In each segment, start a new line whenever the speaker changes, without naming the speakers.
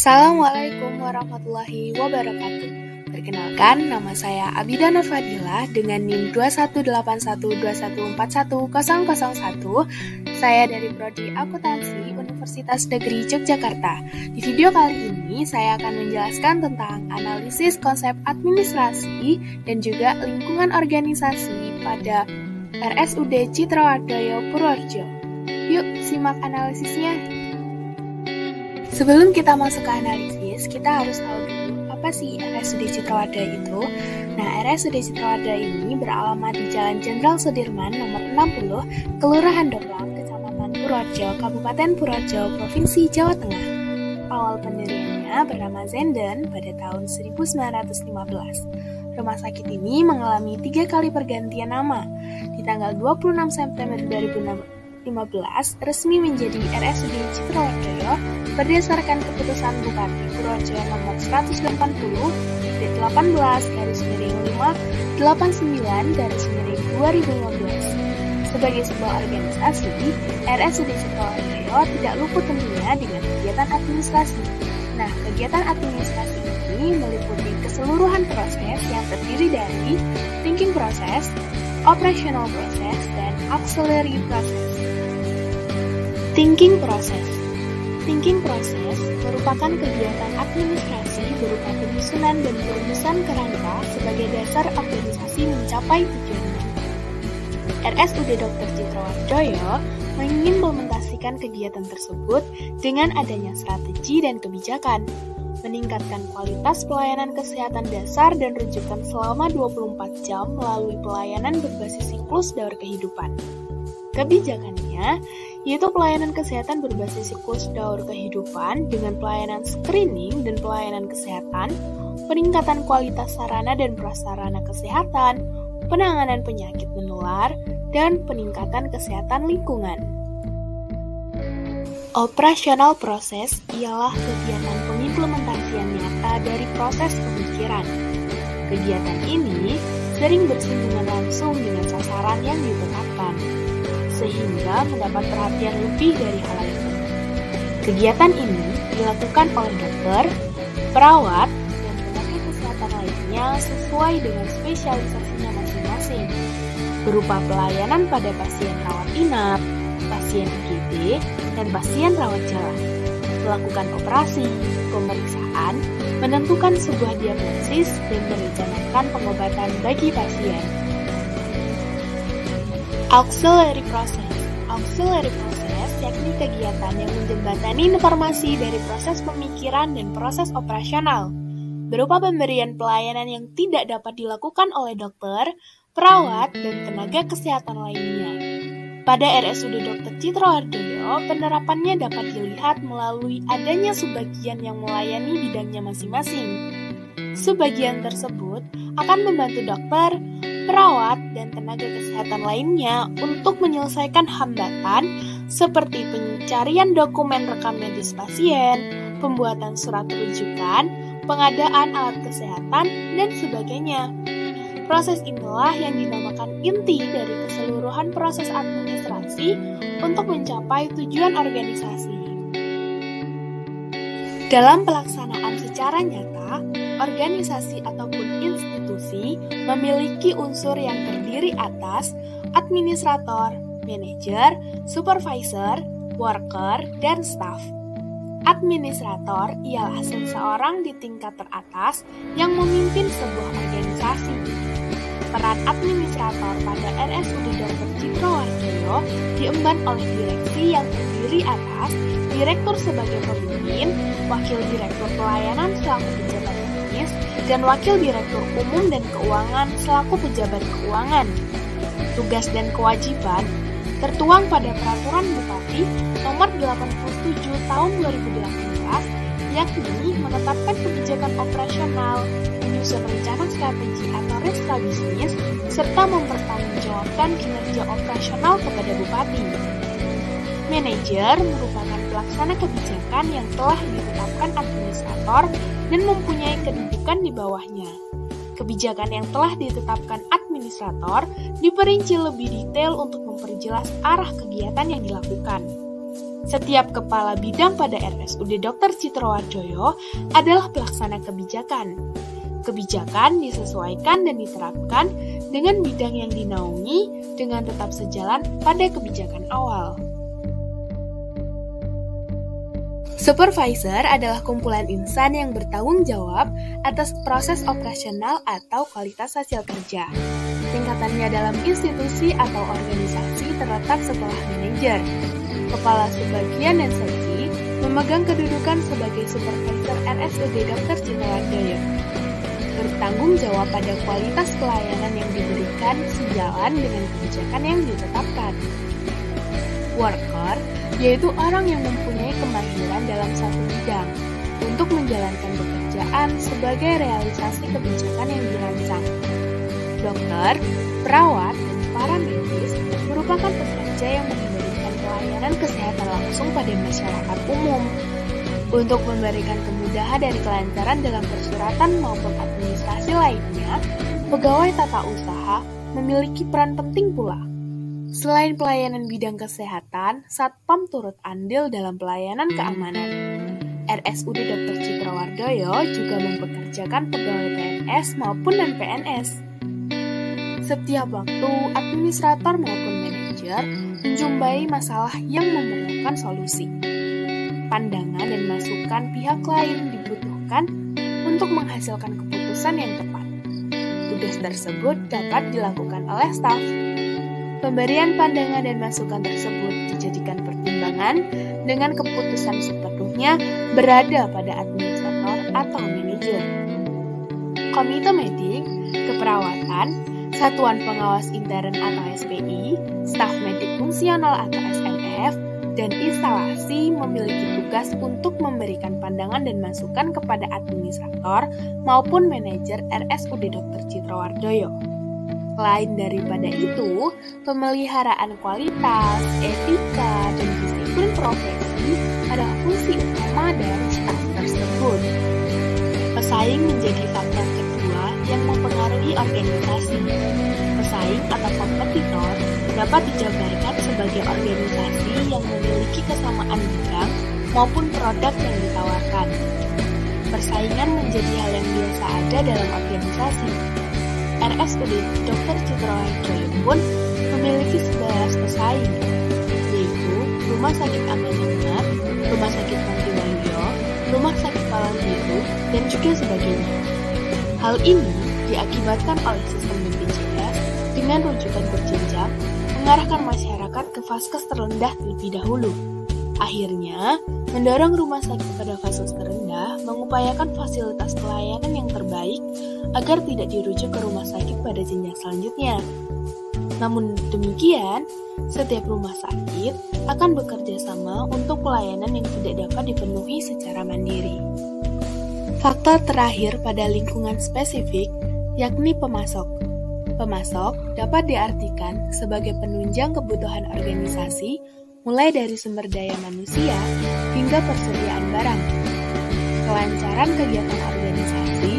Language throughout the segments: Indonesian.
Assalamualaikum warahmatullahi wabarakatuh. Perkenalkan, nama saya Abida Nur Fadilah dengan NIM 218121410001. Saya dari Prodi Akuntansi Universitas Negeri Yogyakarta. Di video kali ini, saya akan menjelaskan tentang analisis konsep administrasi dan juga lingkungan organisasi pada RSUD Citrawardoyo Purworejo. Yuk, simak analisisnya. Sebelum kita masuk ke analisis, kita harus tahu dulu apa sih RSUD Citrawardoyo itu. Nah, RSUD Citrawardoyo ini beralamat di Jalan Jenderal Sudirman nomor 60, Kelurahan Doplang, Kecamatan Purworejo, Kabupaten Purworejo, Provinsi Jawa Tengah. Awal pendiriannya bernama Zenden pada tahun 1915. Rumah sakit ini mengalami 3 kali pergantian nama. Di tanggal 26 September 2015 resmi menjadi RSUD Citrawardoyo berdasarkan keputusan Bupati Purworejo nomor 180 18/589/2015. Sebagai sebuah organisasi, RSUD Citrawardoyo tidak luput tentunya dengan kegiatan administrasi. Nah, kegiatan administrasi ini meliputi keseluruhan proses yang terdiri dari thinking process, operational process, dan auxiliary process. Thinking process merupakan kegiatan administrasi berupa penyusunan dan perumusan kerangka sebagai dasar organisasi mencapai tujuannya. RSUD Dr. Citrawardoyo mengimplementasikan kegiatan tersebut dengan adanya strategi dan kebijakan, meningkatkan kualitas pelayanan kesehatan dasar dan rujukan selama 24 jam melalui pelayanan berbasis siklus daur kehidupan. Kebijakannya yaitu pelayanan kesehatan berbasis siklus daur kehidupan dengan pelayanan screening dan pelayanan kesehatan, peningkatan kualitas sarana dan prasarana kesehatan, penanganan penyakit menular, dan peningkatan kesehatan lingkungan. Operational process ialah kegiatan pengimplementasian nyata dari proses pemikiran. Kegiatan ini sering bersinggungan langsung dengan sasaran yang ditetapkan, sehingga mendapat perhatian lebih dari halayak umum. Kegiatan ini dilakukan oleh dokter, perawat, dan tenaga kesehatan lainnya sesuai dengan spesialisasinya masing-masing, berupa pelayanan pada pasien rawat inap, pasien IGD, dan pasien rawat jalan, melakukan operasi, pemeriksaan, menentukan sebuah diagnosis, dan merencanakan pengobatan bagi pasien. Auxiliary process yakni kegiatan yang menjembatani informasi dari proses pemikiran dan proses operasional, berupa pemberian pelayanan yang tidak dapat dilakukan oleh dokter, perawat, dan tenaga kesehatan lainnya. Pada RSUD Dr. Citrawardoyo, penerapannya dapat dilihat melalui adanya subbagian yang melayani bidangnya masing-masing. Subbagian tersebut akan membantu dokter, perawat, dan tenaga kesehatan lainnya untuk menyelesaikan hambatan seperti pencarian dokumen rekam medis pasien, pembuatan surat rujukan, pengadaan alat kesehatan, dan sebagainya. Proses inilah yang dinamakan inti dari keseluruhan proses administrasi untuk mencapai tujuan organisasi. Dalam pelaksanaan secara nyata, organisasi ataupun institusi memiliki unsur yang terdiri atas administrator, manajer, supervisor, worker, dan staff. Administrator ialah seseorang di tingkat teratas yang memimpin sebuah organisasi. Peran administrator pada RSUD Dr. Citrawardoyo diemban oleh direksi yang terdiri atas direktur sebagai pemimpin, wakil direktur pelayanan selaku pejabat teknis, dan wakil direktur umum dan keuangan selaku pejabat keuangan. Tugas dan kewajiban tertuang pada Peraturan Bupati Nomor 87 Tahun 2018, yakni menetapkan kebijakan operasional, menyusun rencana strategi atau reska bisnis, serta mempertanggungjawabkan kinerja operasional kepada Bupati. Manajer merupakan pelaksana kebijakan yang telah ditetapkan administrator dan mempunyai kedudukan di bawahnya. Kebijakan yang telah ditetapkan administrator diperinci lebih detail untuk memperjelas arah kegiatan yang dilakukan. Setiap kepala bidang pada RSUD Dr. Tjitrowardoyo adalah pelaksana kebijakan. Kebijakan disesuaikan dan diterapkan dengan bidang yang dinaungi dengan tetap sejalan pada kebijakan awal. Supervisor adalah kumpulan insan yang bertanggung jawab atas proses operasional atau kualitas hasil kerja. Tingkatannya dalam institusi atau organisasi terletak setelah manajer. Kepala subbagian dan seksi memegang kedudukan sebagai supervisor RSUD Dr. Tjitrowardoyo. Bertanggung jawab pada kualitas pelayanan yang diberikan sejalan dengan kebijakan yang ditetapkan. Worker yaitu orang yang mempunyai kemahiran dalam satu bidang untuk menjalankan pekerjaan sebagai realisasi kebijakan yang dirancang. Dokter, perawat, dan para medis merupakan pekerja yang memberikan pelayanan kesehatan langsung pada masyarakat umum. Untuk memberikan kemudahan dan kelancaran dalam persuratan maupun administrasi lainnya, pegawai tata usaha memiliki peran penting pula. Selain pelayanan bidang kesehatan, Satpam turut andil dalam pelayanan keamanan. RSUD Dr. Tjitrowardoyo juga mempekerjakan pegawai PNS maupun non-PNS. Setiap waktu, administrator maupun manajer menjumpai masalah yang memerlukan solusi. Pandangan dan masukan pihak lain dibutuhkan untuk menghasilkan keputusan yang tepat. Tugas tersebut dapat dilakukan oleh staf. Pemberian pandangan dan masukan tersebut dijadikan pertimbangan dengan keputusan sepenuhnya berada pada administrator atau manajer. Komite medik, keperawatan, satuan pengawas intern atau SPI, staf medik fungsional atau SMF, dan instalasi memiliki tugas untuk memberikan pandangan dan masukan kepada administrator maupun manajer RSUD Dr. Tjitrowardoyo. Lain daripada itu, pemeliharaan kualitas, etika, dan disiplin profesi adalah fungsi utama dari staf tersebut. Pesaing menjadi faktor kedua yang mempengaruhi organisasi. Pesaing atau kompetitor dapat dijabarkan sebagai organisasi yang memiliki kesamaan bidang maupun produk yang ditawarkan. Persaingan menjadi hal yang biasa ada dalam organisasi. RSUD Dr. Tjitrowardoyo pun memiliki 11 pesaing, yaitu Rumah Sakit Amanat, Rumah Sakit Pantiwaluyo, Rumah Sakit Palang Biru, dan juga sebagainya. Hal ini diakibatkan oleh sistem BPJS dengan rujukan berjenjang mengarahkan masyarakat ke vaskes terendah terlebih dahulu. Akhirnya, mendorong rumah sakit pada vaskes terendah mengupayakan fasilitas pelayanan yang terbaik agar tidak dirujuk ke rumah sakit pada jenjang selanjutnya. Namun demikian, setiap rumah sakit akan bekerja sama untuk pelayanan yang tidak dapat dipenuhi secara mandiri. Faktor terakhir pada lingkungan spesifik yakni pemasok. Pemasok dapat diartikan sebagai penunjang kebutuhan organisasi mulai dari sumber daya manusia hingga persediaan barang. Kelancaran kegiatan organisasi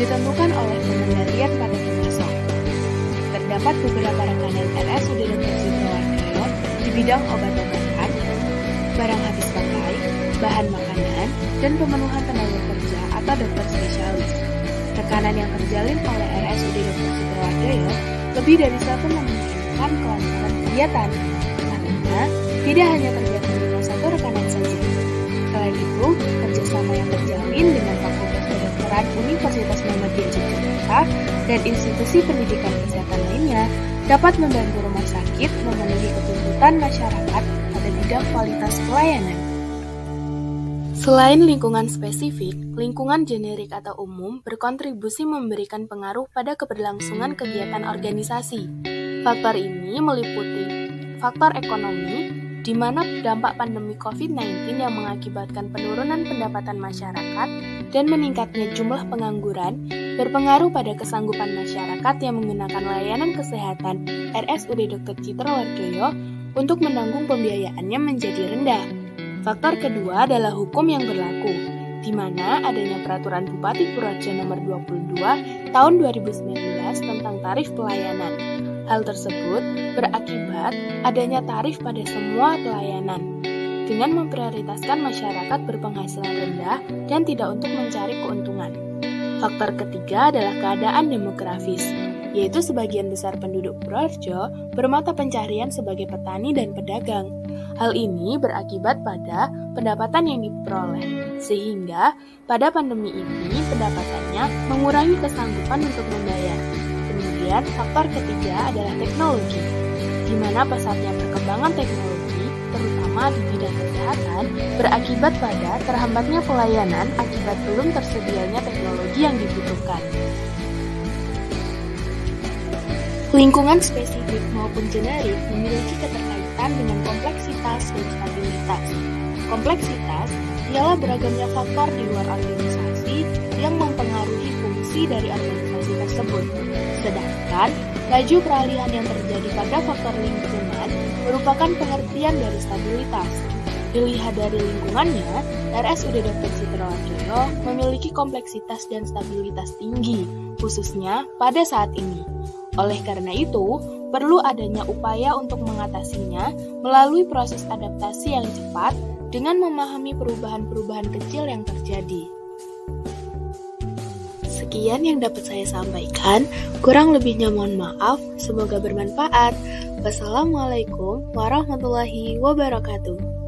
ditentukan oleh pengendalian pada pemasok. Terdapat beberapa rekanan RSUD Dr. Tjitrowardoyo di bidang obat-obatan, barang habis pakai, bahan makanan, dan pemenuhan tenaga kerja atau dokter spesialis. Rekanan yang terjalin oleh RSUD Dr. Tjitrowardoyo lebih dari satu memungkinkan kelancaran kegiatan, karena tidak hanya tergantung dengan satu rekanan saja. Selain itu, kerjasama yang terjalin dengan Fakultas Kedokteran Universitas Muhammadiyah Yogyakarta dan institusi pendidikan kesehatan lainnya dapat membantu rumah sakit memenuhi kebutuhan masyarakat pada bidang kualitas pelayanan. Selain lingkungan spesifik, lingkungan generik atau umum berkontribusi memberikan pengaruh pada keberlangsungan kegiatan organisasi. Faktor ini meliputi faktor ekonomi, di mana dampak pandemi COVID-19 yang mengakibatkan penurunan pendapatan masyarakat dan meningkatnya jumlah pengangguran berpengaruh pada kesanggupan masyarakat yang menggunakan layanan kesehatan RSUD Dr. Tjitrowardoyo untuk menanggung pembiayaannya menjadi rendah. Faktor kedua adalah hukum yang berlaku, di mana adanya Peraturan Bupati Purworejo Nomor 22 Tahun 2019 tentang tarif pelayanan. Hal tersebut berakibat adanya tarif pada semua pelayanan. dengan memprioritaskan masyarakat berpenghasilan rendah dan tidak untuk mencari keuntungan. Faktor ketiga adalah keadaan demografis, yaitu sebagian besar penduduk Purworejo bermata pencaharian sebagai petani dan pedagang. Hal ini berakibat pada pendapatan yang diperoleh, sehingga pada pandemi ini pendapatannya mengurangi kesanggupan untuk membayar. Kemudian faktor ketiga adalah teknologi, di mana pesatnya perkembangan teknologi, terutama di bidang kesehatan, berakibat pada terhambatnya pelayanan akibat belum tersedianya teknologi yang dibutuhkan. Lingkungan spesifik maupun generik memiliki keterkaitan dengan kompleksitas dan stabilitas. Kompleksitas ialah beragamnya faktor di luar organisasi yang mempengaruhi fungsi dari organisasi tersebut. Sedangkan laju peralihan yang terjadi pada faktor lingkungan merupakan pengertian dari stabilitas. Dilihat dari lingkungannya, RSUD Dr. Sutrowardoyo memiliki kompleksitas dan stabilitas tinggi, khususnya pada saat ini. Oleh karena itu, perlu adanya upaya untuk mengatasinya melalui proses adaptasi yang cepat dengan memahami perubahan-perubahan kecil yang terjadi. Sekian yang dapat saya sampaikan, kurang lebihnya mohon maaf, semoga bermanfaat. Wassalamualaikum warahmatullahi wabarakatuh.